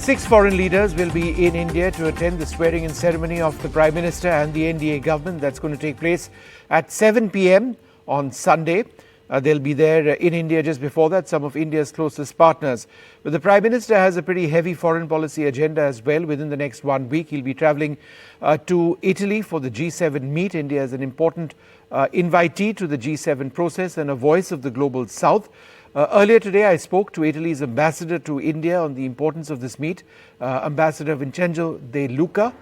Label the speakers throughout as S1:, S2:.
S1: Six foreign leaders will be in India to attend the swearing-in ceremony of the Prime Minister and the NDA government. That's going to take place at 7 p.m. on Sunday. They'll be there in India just before that, some of India's closest partners. But the Prime Minister has a pretty heavy foreign policy agenda as well. Within the next 1 week, he'll be travelling to Italy for the G7 meet. India is an important invitee to the G7 process and a voice of the global South. Earlier today, I spoke to Italy's ambassador to India on the importance of this meet, Ambassador Vincenzo De Luca,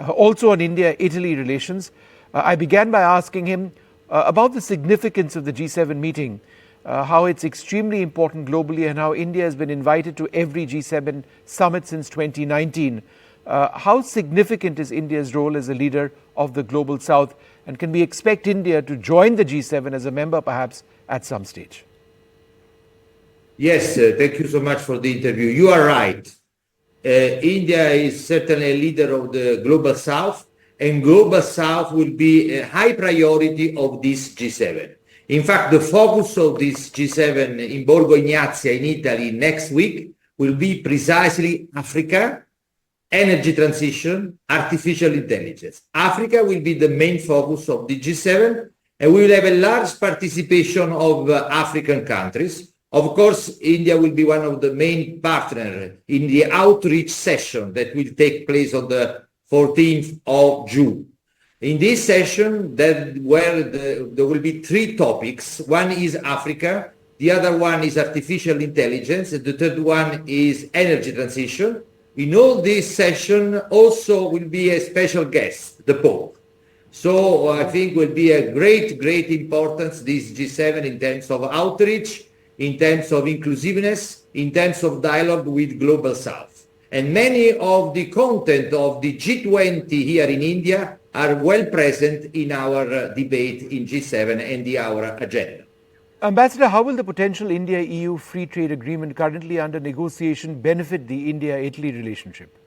S1: also on India-Italy relations. I began by asking him about the significance of the G7 meeting, how it's extremely important globally and how India has been invited to every G7 summit since 2019. How significant is India's role as a leader of the global South, and can we expect India to join the G7 as a member perhaps at some stage?
S2: Yes, thank you so much for the interview. You are right. India is certainly a leader of the Global South, and Global South will be a high priority of this G7. In fact, the focus of this G7 in Borgo Ignazia in Italy next week will be precisely Africa, energy transition, artificial intelligence. Africa will be the main focus of the G7, and we will have a large participation of African countries. Of course, India will be one of the main partners in the outreach session that will take place on the 14th of June. In this session, there will be three topics. One is Africa, the other one is artificial intelligence, and the third one is energy transition. In all this session also will be a special guest, the Pope. So I think will be a great importance, this G7, in terms of outreach, in terms of inclusiveness, in terms of dialogue with Global South. And many of the content of the G20 here in India are well present in our debate in G7 and our agenda.
S1: Ambassador, how will the potential India-EU free trade agreement currently under negotiation benefit the India-Italy relationship?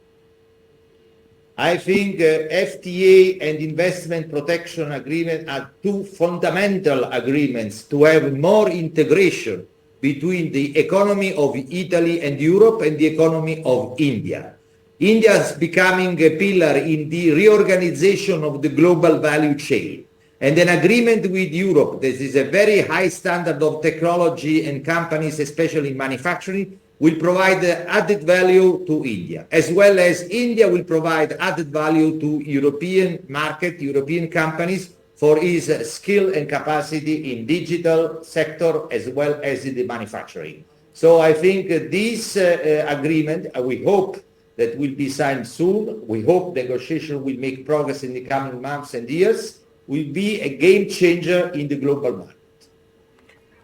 S2: I think FTA and investment protection agreement are two fundamental agreements to have more integration between the economy of Italy and Europe and the economy of India. India is becoming a pillar in the reorganization of the global value chain. And an agreement with Europe, this is a very high standard of technology and companies, especially in manufacturing, will provide added value to India, as well as India will provide added value to European market, European companies, for its skill and capacity in digital sector as well as in the manufacturing. So I think this agreement, we hope that will be signed soon. We hope negotiation will make progress in the coming months and years, will be a game changer in the global market.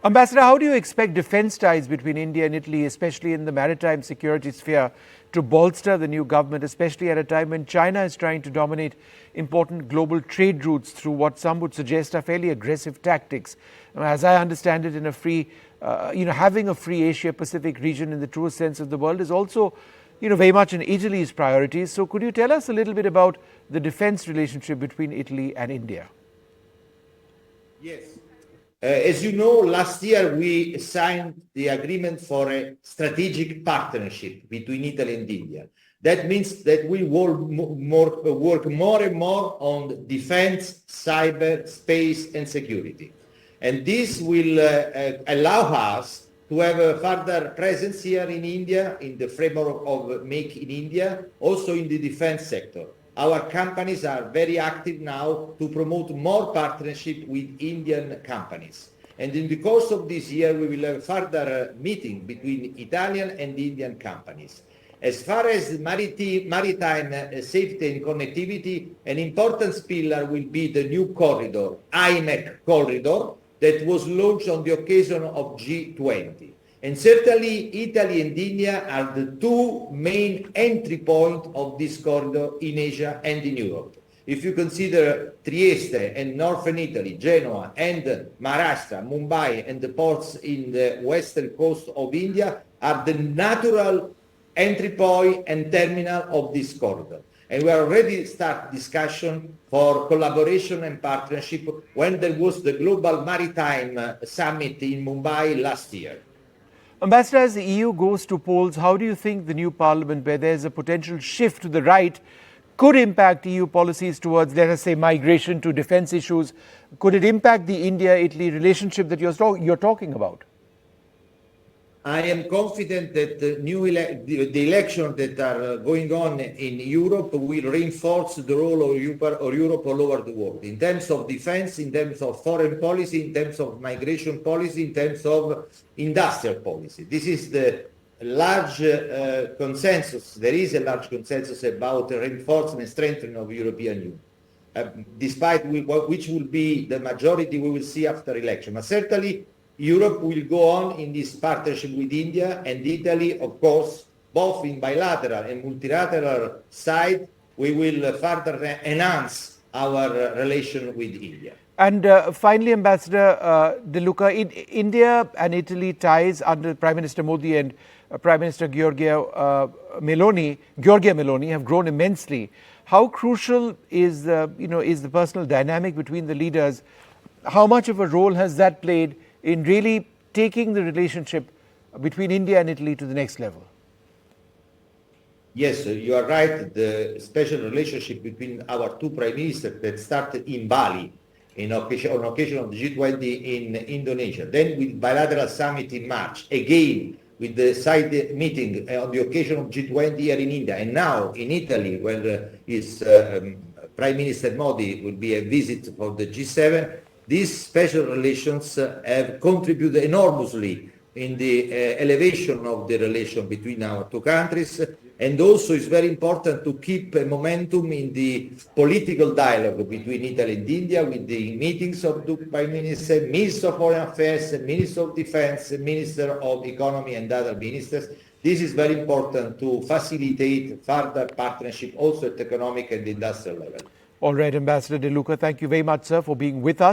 S1: Ambassador, how do you expect defense ties between India and Italy, especially in the maritime security sphere, to bolster the new government, especially at a time when China is trying to dominate important global trade routes through what some would suggest are fairly aggressive tactics? As I understand it, in a free, having a free Asia-Pacific region in the truest sense of the word is also, very much in Italy's priorities. So could you tell us a little bit about the defense relationship between Italy and India?
S2: Yes. As you know, last year we signed the agreement for a strategic partnership between Italy and India. That means that we work more and more on defense, cyber, space, and security. And this will allow us to have a further presence here in India in the framework of Make in India, also in the defense sector. Our companies are very active now to promote more partnership with Indian companies. And in the course of this year, we will have further meeting between Italian and Indian companies. As far as maritime safety and connectivity, an important pillar will be the new corridor, IMEC corridor, that was launched on the occasion of G20. And certainly, Italy and India are the two main entry points of this corridor in Asia and in Europe. If you consider Trieste and northern Italy, Genoa and Maharashtra, Mumbai and the ports in the western coast of India are the natural entry point and terminal of this corridor. And we already start discussion for collaboration and partnership when there was the Global Maritime Summit in Mumbai last year.
S1: Ambassador, as the EU goes to polls, how do you think the new parliament, where there's a potential shift to the right, could impact EU policies towards, let us say, migration to defense issues? Could it impact the India-Italy relationship that you're talking about?
S2: I am confident that the elections that are going on in Europe will reinforce the role of Europe all over the world, in terms of defense, in terms of foreign policy, in terms of migration policy, in terms of industrial policy. This is the large consensus. There is a large consensus about the reinforcement and strengthening of European Union, despite which will be the majority we will see after election. But certainly, Europe will go on in this partnership with India and Italy, of course, both in bilateral and multilateral side. We will further enhance our relation with India.
S1: And finally, Ambassador De Luca, India and Italy ties under Prime Minister Modi and Prime Minister Giorgia Meloni have grown immensely. How crucial is the personal dynamic between the leaders? How much of a role has that played in really taking the relationship between India and Italy to the next level?
S2: Yes, you are right. The special relationship between our two prime ministers that started in Bali on occasion of the G20 in Indonesia, then with bilateral summit in March, again with the side meeting on the occasion of G20 here in India, and now in Italy, where his Prime Minister Modi will be a visit for the G7. These special relations have contributed enormously in the elevation of the relation between our two countries, and also it's very important to keep a momentum in the political dialogue between Italy and India, with the meetings of the Prime Minister, Minister of Foreign Affairs, Minister of Defense, Minister of Economy and other ministers. This is very important to facilitate further partnership also at economic and industrial level.
S1: All right, Ambassador De Luca, thank you very much, sir, for being with us.